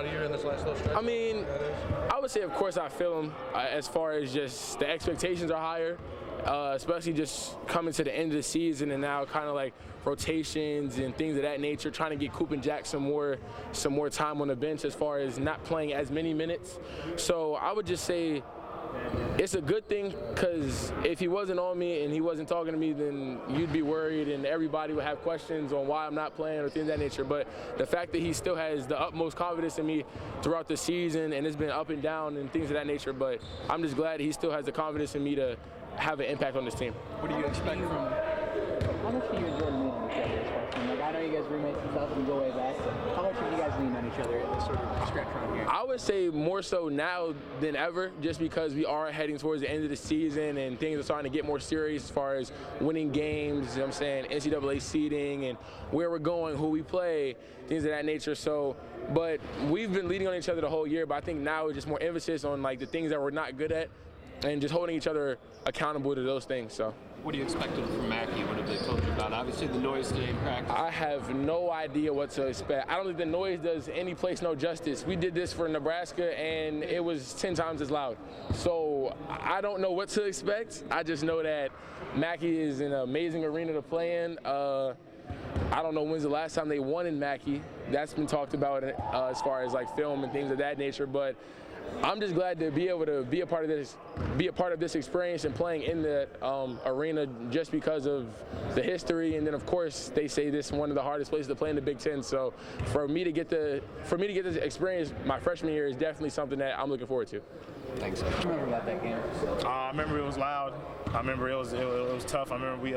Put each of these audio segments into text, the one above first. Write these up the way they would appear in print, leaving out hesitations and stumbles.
out here in this last little stretch? I mean, I would say, of course, I feel him as far as just the expectations are higher, especially just coming to the end of the season and now kind of like rotations and things of that nature, trying to get Coop and Jack some more time on the bench as far as not playing as many minutes. So I would just say it's a good thing, because if he wasn't on me and he wasn't talking to me, then you'd be worried and everybody would have questions on why I'm not playing or things of that nature. But the fact that he still has the utmost confidence in me throughout the season, and it's been up and down and things of that nature, but I'm just glad he still has the confidence in me to have an impact on this team. What do you expect from? How much do you enjoy leaning on each other as freshmen? Like, I know you guys roommates and stuff and you go way back. How much do you guys lean on each other at this sort of stretch around here? I would say more so now than ever, just because we are heading towards the end of the season and things are starting to get more serious as far as winning games, you know what I'm saying, NCAA seeding and where we're going, who we play, things of that nature. So, but we've been leaning on each other the whole year, but I think now it's just more emphasis on like the things that we're not good at and just holding each other accountable to those things. So. What do you expect from Mackey? What have they told you about? Obviously, the noise today in practice. I have no idea what to expect. I don't think the noise does any place no justice. We did this for Nebraska, and it was 10 times as loud. So I don't know what to expect. I just know that Mackey is an amazing arena to play in. I don't know when's the last time they won in Mackey. That's been talked about as far as like film and things of that nature. But I'm just glad to be able to be a part of this experience and playing in the arena, just because of the history. And then of course they say this is one of the hardest places to play in the Big Ten. So for me to get this experience my freshman year is definitely something that I'm looking forward to. Thanks. What do you remember about that game? I remember it was loud. I remember it was tough. I remember we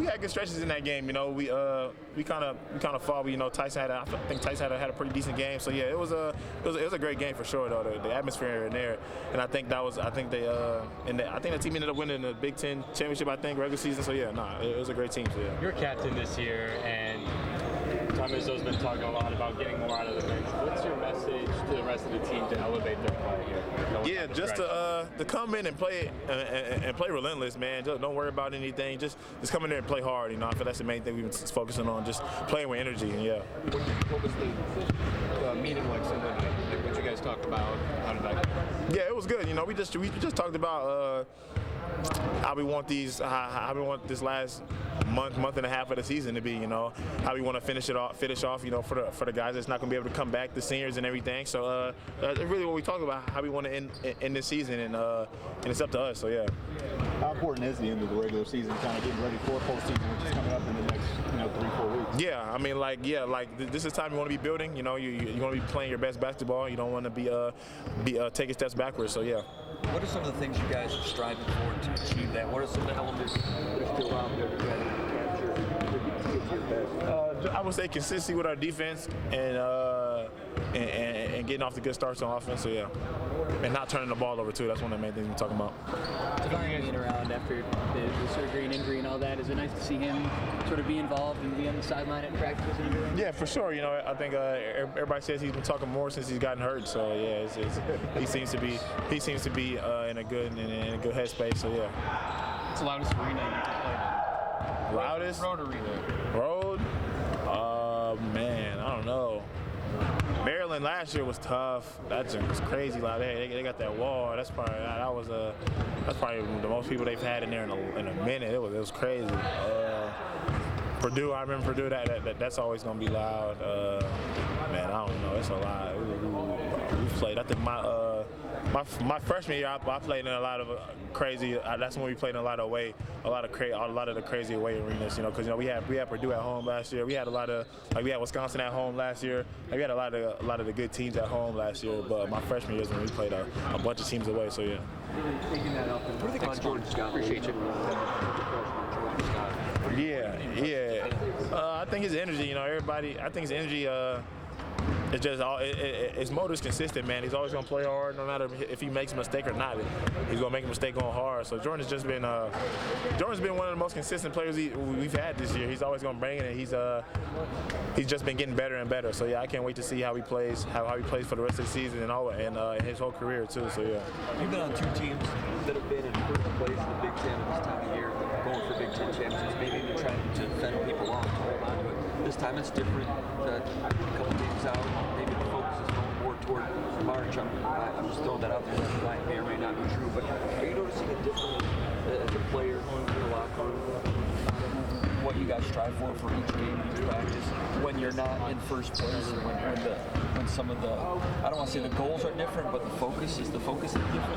had good stretches in that game. You know, we kind of fought. You know, Tyson I think Tyson had a pretty decent game. So yeah, it was a great game for sure. Though the atmosphere in there, and I think the team ended up winning the Big Ten championship. I think regular season. So yeah, it was a great team. So yeah. You're captain this year, and Tom Izzo's been talking a lot about getting more out of the bench. What's your message to the rest of the team to elevate their play here? Yeah, just to come in and play and play relentless, man. Just don't worry about anything. Just come in there and play hard. You know, I feel that's the main thing we've been focusing on. Just playing with energy. And yeah. What was the meeting like Sunday night? Like what you guys talked about? How did that go? Yeah, it was good. You know, we just talked about how we want this last month and a half of the season to be. You know, how we want to finish off. You know, for the guys that's not going to be able to come back, the seniors and everything. So that's really what we talked about, how we want to end this season, and it's up to us. So yeah. How important is the end of the regular season, kind of getting ready for postseason, which is coming up in the next 3-4 weeks? Yeah, I mean, this is time you want to be building. You know, you want to be playing your best basketball. You don't want to be taking steps backwards. So yeah. What are some of the things you guys are striving for to achieve that? What are some of the elements that are still out there that you guys can capture to get to your best? I would say consistency with our defense and getting off the good starts on offense. So yeah, and not turning the ball over too. That's one of the main things we're talking about. Devine being around after the surgery and injury and all that, is it nice to see him sort of be involved and be on the sideline at practices and everything? Yeah, for sure. You know, I think everybody says he's been talking more since he's gotten hurt. So yeah, he seems to be in a good headspace. So yeah. It's the loudest arena you can play in. Loudest? Road arena. Road? Man, I don't know. Maryland last year was tough. That just was crazy loud. They got that wall. That's probably the most people they've had in there in a minute. It was crazy. Purdue, I remember Purdue. That's always gonna be loud. Man, I don't know. It's a lot. We played. I think my freshman year, I played in a lot of crazy. That's when we played in a lot of the crazy away arenas. You know, because we had Purdue at home last year. We had a lot of we had Wisconsin at home last year. We had a lot of the good teams at home last year. But my freshman year is when we played a bunch of teams away. So yeah. Taking that up. What do you think about Jordan Scott? Appreciate you. Yeah. I think his energy. You know, I think his energy. It's just his motor's consistent, man. He's always gonna play hard, no matter if he makes a mistake or not. He's gonna make a mistake going hard. So Jordan's been one of the most consistent players we've had this year. He's always gonna bring it, and he's just been getting better and better. So yeah, I can't wait to see how he plays, how he plays for the rest of the season and his whole career too. So yeah. You've been on two teams that have been in first place in the Big Ten at this time of year, going for Big Ten championships, maybe even trying to fend people off, to hold on to it. This time it's different. A couple teams out toward March. I'm just throwing that out there. That may or may not be true. But are you noticing a difference as a player in the locker room? What you guys strive for each game, each practice, when you're not in first place, and when some of the, I don't want to say the goals are different, but the focus is different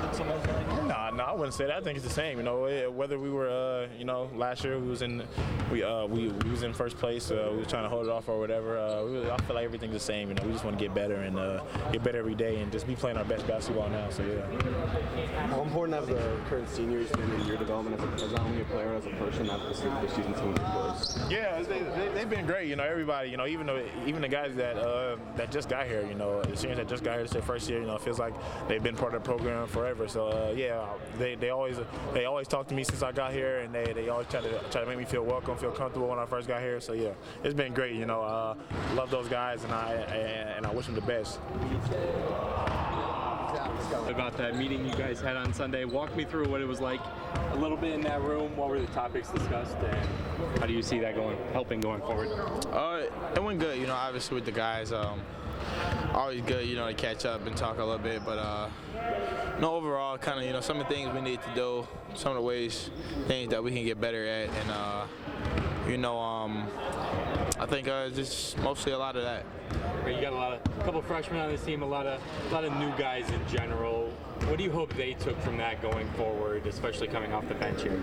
than some of the things? No, I wouldn't say that. I think it's the same. You know, whether we were, last year we was in first place, we were trying to hold it off or whatever. I feel like everything's the same. You know, we just want to get better and get better every day and just be playing our best basketball now. So yeah. How important have the current seniors been in your development as not only a player, as a person, as the season team? Yeah, they've been great. You know, everybody. You know, even the guys that just got here. You know, the seniors that just got here, it's their first year. You know, it feels like they've been part of the program forever. So yeah, they always talk to me since I got here, and they always try to make me feel welcome, feel comfortable when I first got here. So yeah, it's been great. You know, love those guys, and I wish them the best. About that meeting you guys had on Sunday, walk me through what it was like a little bit in that room. What were the topics discussed, and how do you see that helping going forward? It went good, you know, obviously with the guys. Always good, you know, to catch up and talk a little bit, but no, overall, kind of, you know, some of the things we need to do, some of the things that we can get better at, and I think just mostly a lot of that. You got a couple freshmen on this team, a lot of new guys in general. What do you hope they took from that going forward, especially coming off the bench here?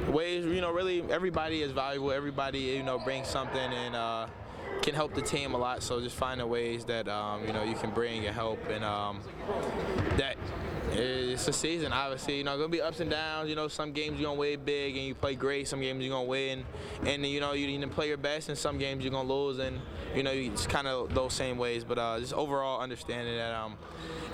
Ways, you know, really everybody is valuable. Everybody, you know, brings something and can help the team a lot. So just finding ways that you know, you can bring and help, and that. It's a season, obviously. You know, gonna be ups and downs. You know, some games you're gonna win big and you play great. Some games you're gonna win, and you know, you need to play your best. And some games you're gonna lose, and you know, it's kind of those same ways. But just overall understanding that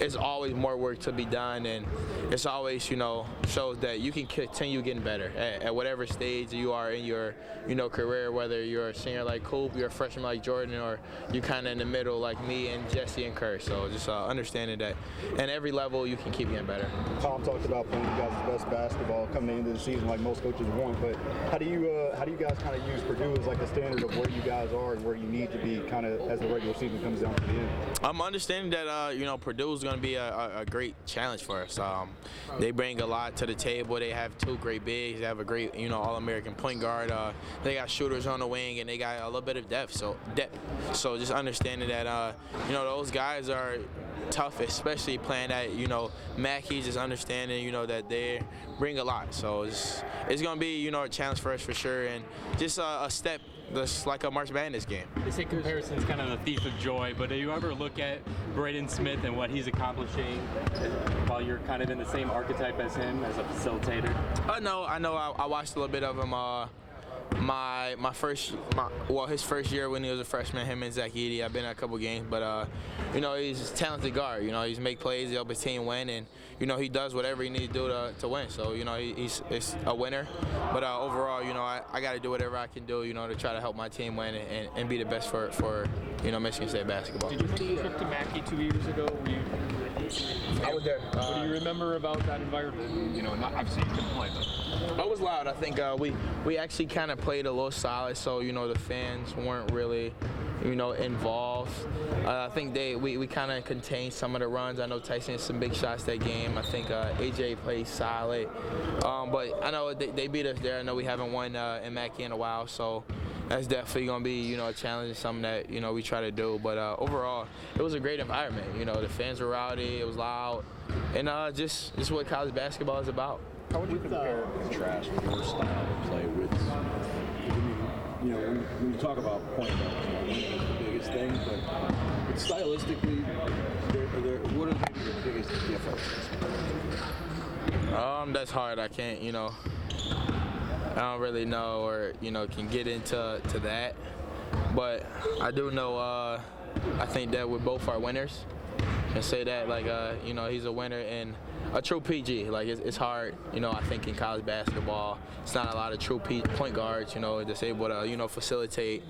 it's always more work to be done, and it's always, you know, shows that you can continue getting better at whatever stage you are in your, you know, career. Whether you're a senior like Coop, you're a freshman like Jordan, or you're kind of in the middle like me and Jesse and Kerr. So just understanding that, at every level you can keep getting better. Tom talked about playing you guys' best basketball coming into the season, like most coaches want. But how do you guys kind of use Purdue as like a standard of where you guys are and where you need to be, kind of as the regular season comes down to the end? I'm understanding that you know, Purdue is going to be a great challenge for us. They bring a lot to the table. They have two great bigs. They have a great, you know, All-American point guard. They got shooters on the wing, and they got a little bit of depth. So just understanding that you know, those guys are tough, especially playing at, you know, Mackey, just understanding, you know, that they bring a lot. So it's going to be, you know, a challenge for us for sure, and just a step that's like a March Madness game. They say comparison is kind of the thief of joy, but do you ever look at Braden Smith and what he's accomplishing while you're kind of in the same archetype as him as a facilitator? No, I know. I watched a little bit of him. His first year when he was a freshman, him and Zach Edey. I've been at a couple games, but you know, he's a talented guard. You know, he's make plays, he help his team win, and you know, he does whatever he needs to do to win. So you know, he's a winner. But overall, you know, I got to do whatever I can do, you know, to try to help my team win and be the best for you know, Michigan State basketball. Did you make a trip to Mackey 2 years ago? I was there. What do you remember about that environment? You know, obviously you couldn't play, but it was loud. I think we actually kind of played a little solid, so you know, the fans weren't really, you know, involved. I think we kind of contained some of the runs. I know Tyson had some big shots that game. I think AJ played solid, but I know they beat us there. I know we haven't won in Mackey in a while, so that's definitely going to be, you know, a challenge and something that, you know, we try to do. But overall, it was a great environment. You know, the fans were rowdy, it was loud, and just what college basketball is about. How would you compare and contrast your style of play with, you know, when you talk about point guards, you know, the biggest thing, but stylistically, what are maybe the biggest differences? That's hard. I can't, you know, I don't really know, or you know, can get into that. But I do know. I think that we both are winners. And say that, like, you know, he's a winner and a true PG. Like, it's hard, you know. I think in college basketball, it's not a lot of true point guards, you know, that's able to, you know, facilitate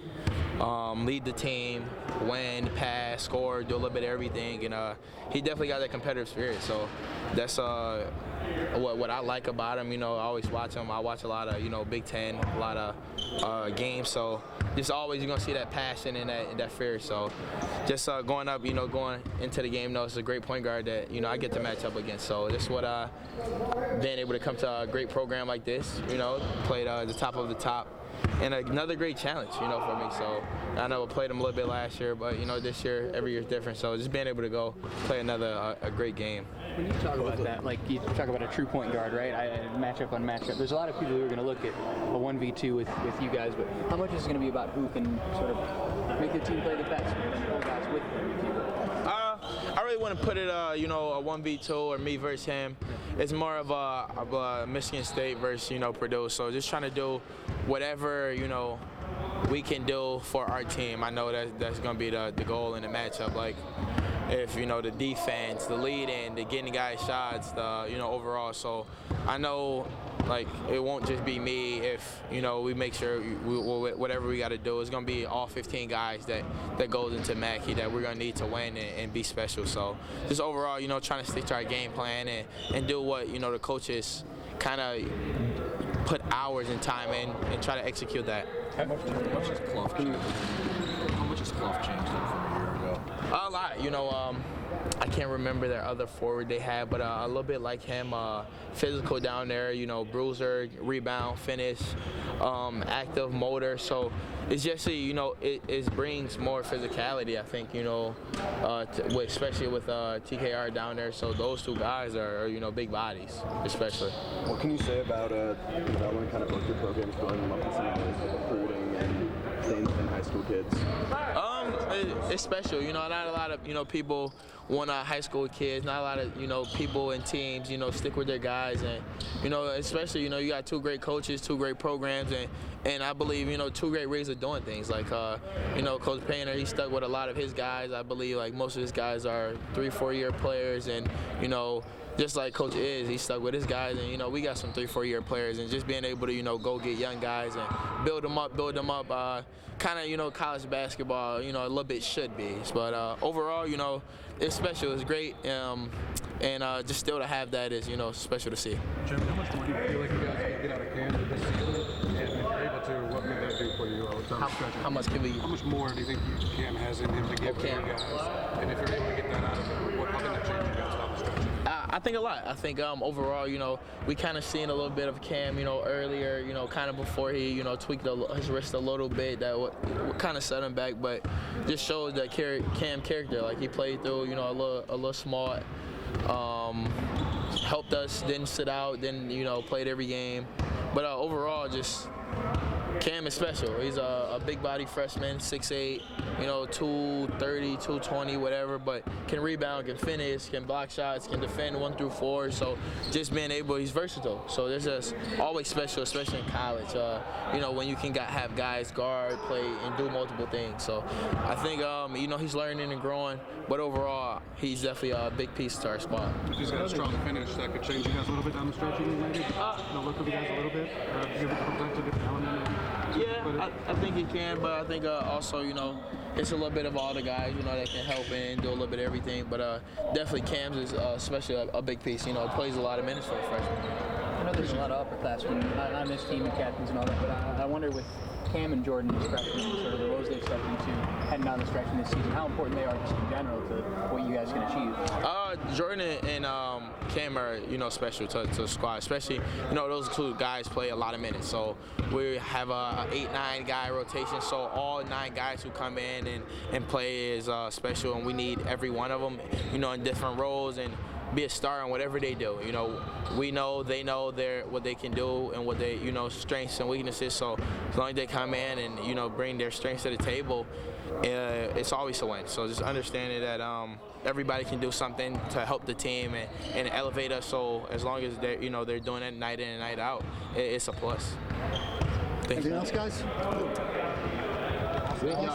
lead the team, win, pass, score, do a little bit of everything, and he definitely got that competitive spirit. So that's what I like about him. I always watch him. I watch a lot of Big Ten, a lot of games. So just always you're gonna see that passion and that fear. So just going up, going into the game, it's a great point guard that I get to match up against. So this is what being able to come to a great program like this, played the top of the top. And another great challenge, for me. So I know I played him a little bit last year, but this year, every year is different. So just being able to go play another a great game. When you talk about that, like you talk about a true point guard, right? Matchup on matchup. There's a lot of people who are going to look at a 1v2 with you guys, but how much is it going to be about who can sort of make the team play the best and hold guys with them, if you will? I really want to put it, a 1v2 or me versus him. It's more of a Michigan State versus, Purdue. So just trying to do whatever, we can do for our team. I know that's going to be the goal in the matchup. Like, if, the defense, the lead-in, the getting guys shots, the, overall. So I know, like, it won't just be me if, we make sure whatever we got to do is going to be all 15 guys that goes into Mackey that we're going to need to win and be special. So just overall, trying to stick to our game plan and do what, the coaches kind of put hours and time in and try to execute that. How much has Clough changed from a year ago? A lot, I can't remember their other forward they had, but a little bit like him, physical down there, bruiser, rebound, finish, active motor. So it's just, it brings more physicality, I think, especially with TKR down there. So those two guys are, big bodies, especially. What can you say about when kind of both your programs going up in some of the recruiting and things in high school kids? It's special, not a lot of, people want high school kids, not a lot of, people and teams, stick with their guys. And, especially, you got two great coaches, two great programs, and I believe, two great ways of doing things. Like, Coach Painter, he stuck with a lot of his guys. I believe, like, most of his guys are 3-4 year players, and, just like Coach is, he stuck with his guys, and we got some 3-4 year players, and just being able to go get young guys and build them up. Kind of college basketball, a little bit should be, but overall, it's special, it's great, and just still to have that is special to see. Jim, how much more do you feel like you guys can get out of Kansas this season? And if you're able to, what would that do for you? How much can we? How much more do you think Cam has in him to give to you guys? And if you're able to get that out of him, how can that change you guys down the stretch? I think a lot. I think overall, we kind of seen a little bit of Cam, earlier, kind of before he, tweaked his wrist a little bit. That kind of set him back, but just shows that Cam character. Like, he played through, a little smart, helped us, didn't sit out, didn't, played every game. But overall, just Cam is special. He's a big body freshman, 6'8", 230, 220, whatever, but can rebound, can finish, can block shots, can defend 1 through 4. So just being able, he's versatile. So this is always special, especially in college, when you can have guys guard, play, and do multiple things. So I think, he's learning and growing, but overall, he's definitely a big piece to our squad. He's got a strong finish that could change you guys a little bit down the stretch, maybe? The look of you guys a little bit? Give it a different element? Yeah, I think he can, but I think also, it's a little bit of all the guys, that can help and do a little bit of everything. But definitely Cam's is especially a big piece. Plays a lot of minutes for a freshman. I know there's a lot of upperclassmen on this team and captains and all that, but I wonder with Cam and Jordan as freshmen, sort of the roles they've stepped into heading down the stretch in this season, how important they are just in general to what you guys can achieve? Jordan and Cam are, special to the squad, especially, those two guys play a lot of minutes. So we have a 8-9 guy rotation, so all 9 guys who come in and play is special, and we need every one of them, in different roles and be a star in whatever they do. We know they know what they can do and what they, strengths and weaknesses. So as long as they come in and, bring their strengths to the table, it's always a win. So just understanding that everybody can do something to help the team and elevate us. So as long as they're, they're doing it night in and night out, it's a plus. Anything else, guys?